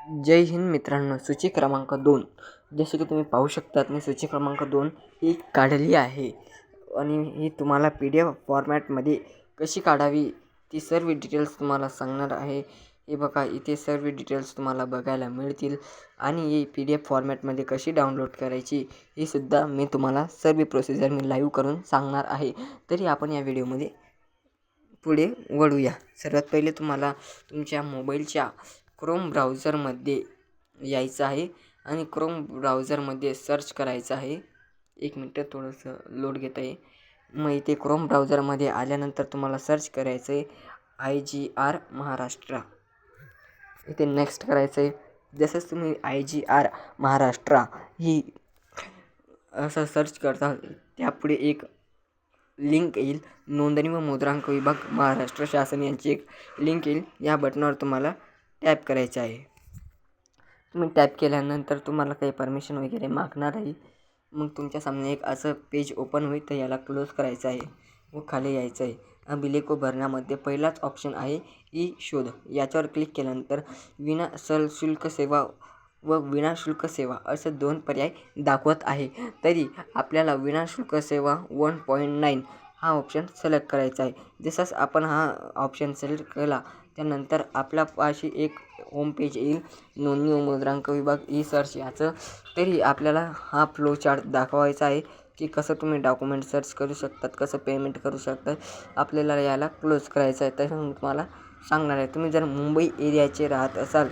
जय हिंद मित्रांनो. सूची क्रमांक 2 जसे की तुम्ही पाहू शकतात मी सूची क्रमांक 2 ही काढली आहे आणि ही तुम्हाला PDF फॉर्मॅटमध्ये कशी काढावी ती सर्व डिटेल्स तुम्हाला सांगणार आहे. हे बघा, इथे सर्व डिटेल्स तुम्हाला बघायला मिळतील आणि ही PDF फॉर्मॅटमध्ये कशी डाउनलोड करायची हे सुद्धा मी तुम्हाला सर्व प्रोसिजर मी लाईव्ह करून सांगणार आहे. तरी आपण या व्हिडिओमध्ये पुढे वळूया. सर्वात पहिले तुम्हाला तुमच्या मोबाईलच्या क्रोम ब्राउझरमध्ये यायचं आहे आणि क्रोम ब्राउझरमध्ये सर्च करायचं आहे. एक मिनटं, थोडंसं लोड घेत आहे. मग इथे क्रोम ब्राउझरमध्ये आल्यानंतर तुम्हाला सर्च करायचं आहे IGR महाराष्ट्र. इथे नेक्स्ट करायचं आहे. जसंच तुम्ही IGR महाराष्ट्र ही असं सर्च करता त्यापुढे एक लिंक येईल, नोंदणी व मुद्रांक विभाग महाराष्ट्र शासन यांची एक लिंक येईल. या बटनावर तुम्हाला टॅप करायचं आहे. तुम्ही टॅप केल्यानंतर तुम्हाला काही परमिशन वगैरे मागणार आहे. मग तुमच्या सामने एक असं पेज ओपन होईल, तर याला क्लोज करायचं आहे व खाली यायचं आहे. अभिलेख भरण्यामध्ये पहिलाच ऑप्शन आहे ई शोध. याच्यावर क्लिक केल्यानंतर विना शुल्क सेवा व विनाशुल्क सेवा असं 2 पर्याय दाखवत आहे. तरी आपल्याला विनाशुल्क सेवा 1.9 हा ऑप्शन सिलेक्ट करायचा आहे. जसंच आपण हा ऑप्शन सिलेक्ट केला त्यानंतर आपल्यापाशी एक होम पेज येईल, नोंदणी व मुद्रांक विभाग ई सर्च याचं. तरी आपल्याला हा फ्लो चार्ट दाखवायचा आहे की कसं तुम्ही डॉक्युमेंट सर्च करू शकतात, कसं पेमेंट करू शकतात. आपल्याला याला क्लोज करायचं आहे. तसं मी तुम्हाला सांगणार आहे. तुम्ही जर मुंबई एरियाचे राहत असाल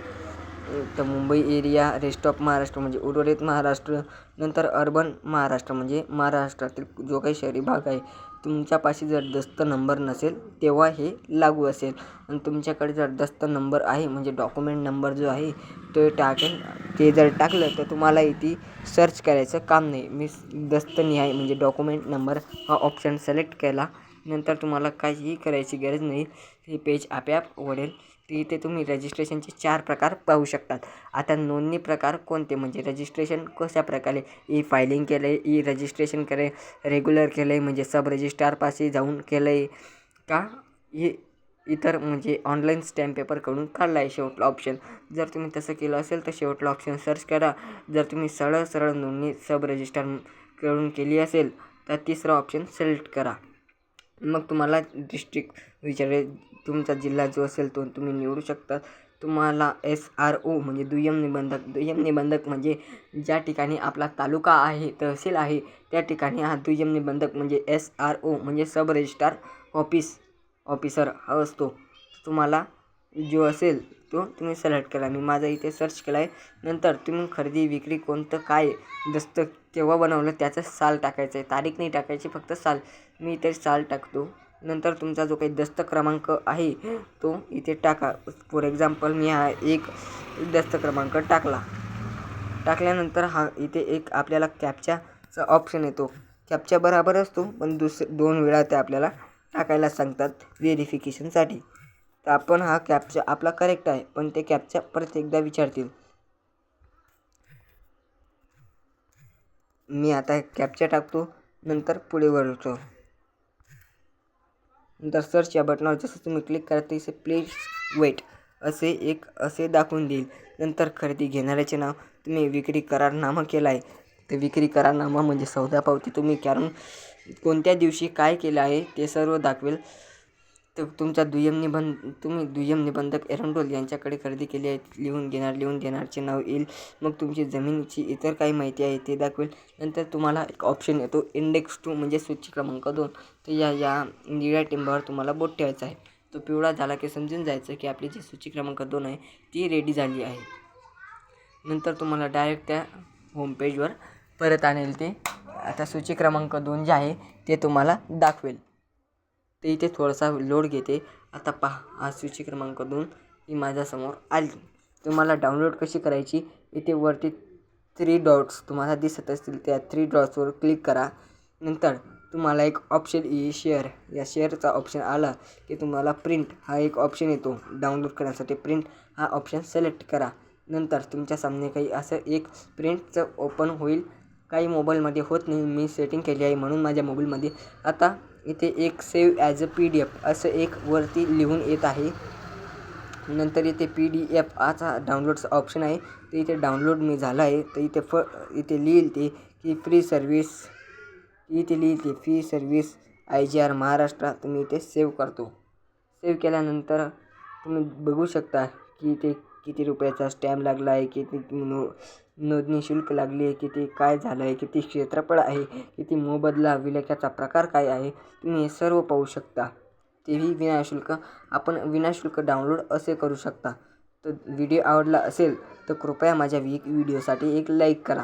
तर Mumbai area, rest of Maharashtra म्हणजे उर्वरित महाराष्ट्र, नंतर अर्बन महाराष्ट्र म्हणजे महाराष्ट्रातील जो काही शहरी भाग आहे, तुमच्यापाशी जर दस्त नंबर नसेल तेव्हा हे लागू असेल. आणि तुमच्याकडे जर दस्त नंबर आहे म्हणजे डॉक्युमेंट नंबर जो आहे तो टाकेल, ते जर टाकलं तर तुम्हाला इथे सर्च करायचं काम नाही. मी दस्तनिहाय म्हणजे डॉक्युमेंट नंबर हा ऑप्शन सिलेक्ट केला नंतर तुम्हाला काहीही करायची गरज नाही. हे पेज आपोआप वळेल. इथे तुम्ही रजिस्ट्रेशनचे 4 प्रकार पाहू शकतात. आता नोंदणी प्रकार कोणते म्हणजे रजिस्ट्रेशन कशा प्रकारे ई फायलिंग केलं आहे, ई रजिस्ट्रेशन केलं आहे, रेग्युलर केलं आहे म्हणजे सब रजिस्ट्रारपाशी जाऊन केलं आहे का, हे इतर म्हणजे ऑनलाईन स्टॅम्प पेपरकडून काढला आहे शेवटला ऑप्शन. जर तुम्ही तसं केलं असेल तर शेवटला ऑप्शन सर्च करा. जर तुम्ही सरळ नोंदणी सब रजिस्ट्रारकडून केली असेल तर तिसरा ऑप्शन सिलेक्ट करा. मग तुम्हाला डिस्ट्रिक्ट विचारेल, तुमचा जिल्हा जो असेल तो तुम्ही निवडू शकता. तुम्हाला SRO म्हणजे दुय्यम निबंधक म्हणजे ज्या ठिकाणी आपला तालुका आहे, तहसील आहे, त्या ठिकाणी हा दुय्यम निबंधक म्हणजे SRO म्हणजे सब रजिस्ट्रार ऑफिसर हा असतो. तुम्हाला जो असेल तो तुम्ही सिलेक्ट करा. मी माझा इथे सर्च केला आहे. नंतर तुम्ही खरेदी विक्री कोणतं काय दस्त केव्हा बनवलं त्याचं साल टाकायचं आहे, तारीख नाही टाकायची, फक्त साल. मी इथे साल टाकतो. नंतर तुमचा जो काही दस्त क्रमांक आहे तो इथे टाका. फॉर एक्झाम्पल मी हा एक दस्त क्रमांक टाकल्यानंतर हा इथे एक आपल्याला कॅप्चाचा ऑप्शन येतो. कॅप्चा बरोबर असतो पण 2 वेळा ते आपल्याला टाकायला सांगतात व्हेरिफिकेशनसाठी. तर आपण हा कॅप्चा आपला करेक्ट आहे पण ते कॅप्चा परत एकदा विचारतील. मी आता कॅप्चा टाकतो नंतर पुढे वळतो. नंतर सर्च या बटनावर जसं तुम्ही क्लिक करा तसे प्लीज वेट असे दाखवून देईल. नंतर खरेदी घेणाऱ्याचे नाव, तुम्ही विक्री करारनामा केला आहे तर विक्री करारनामा म्हणजे सौदा पावती तुम्ही कोणत्या दिवशी काय केलं आहे ते सर्व दाखवेल. तर तुमचा तुम्ही दुय्यम निबंधक एरंडोल यांच्याकडे खरेदी केली आहे, लिहून घेणारचे नाव येईल. मग तुमची जमिनीची इतर काही माहिती आहे ते दाखवेल. नंतर तुम्हाला एक ऑप्शन येतो इंडेक्स 2 म्हणजे सूची क्रमांक 2. तर या निळ्या टिंबावर तुम्हाला बोट ठेवायचा आहे. तो पिवळा झाला की समजून जायचं की आपली जी सूची क्रमांक 2 आहे ती रेडी झाली आहे. नंतर तुम्हाला डायरेक्ट त्या होम पेजवर परत आणेल. ते आता सूची क्रमांक 2 जे आहे ते तुम्हाला दाखवेल. ते इथे थोडासा लोड घेते. आता पहा, हा सूची क्रमांक 2 ही माझ्यासमोर आली. तुम्हाला डाउनलोड कशी करायची, इथे वरती 3 डॉट्स तुम्हाला दिसत असतील, त्या 3 डॉट्सवर क्लिक करा. नंतर तुम्हाला एक ऑप्शन येईल शेअर. या शेअरचा ऑप्शन आला की तुम्हाला प्रिंट हा एक ऑप्शन येतो. डाउनलोड करण्यासाठी प्रिंट हा ऑप्शन सिलेक्ट करा. नंतर तुमच्या सामने काही असं एक प्रिंटचं ओपन होईल. काही मोबाईलमध्ये होत नाही, मी सेटिंग केली आहे म्हणून माझ्या मोबाईलमध्ये. आता इथे एक सेव्ह ॲज अ PDF असं एक वरती लिहून येत आहे. नंतर इथे PDF हाचा डाउनलोडचा ऑप्शन आहे. तर इथे डाउनलोड मी झाला आहे. तर इथे लिहिल ते की फ्री सर्व्हिस IGR महाराष्ट्र. तुम्ही इथे सेव्ह करतो. सेव्ह केल्यानंतर तुम्ही बघू शकता की इथे किती रुपयाचा स्टॅम्प लागला आहे, किती नोंदणी शुल्क लागली आहे, किती काय झालं आहे, किती क्षेत्रफळ आहे, किती मोबदला विलेख्याचा प्रकार काय आहे, तुम्ही हे सर्व पाहू शकता. तेही विनाशुल्क. आपण विनाशुल्क डाउनलोड असे करू शकता. तर व्हिडिओ आवडला असेल तर कृपया माझ्या व्हिडिओसाठी एक लाईक करा.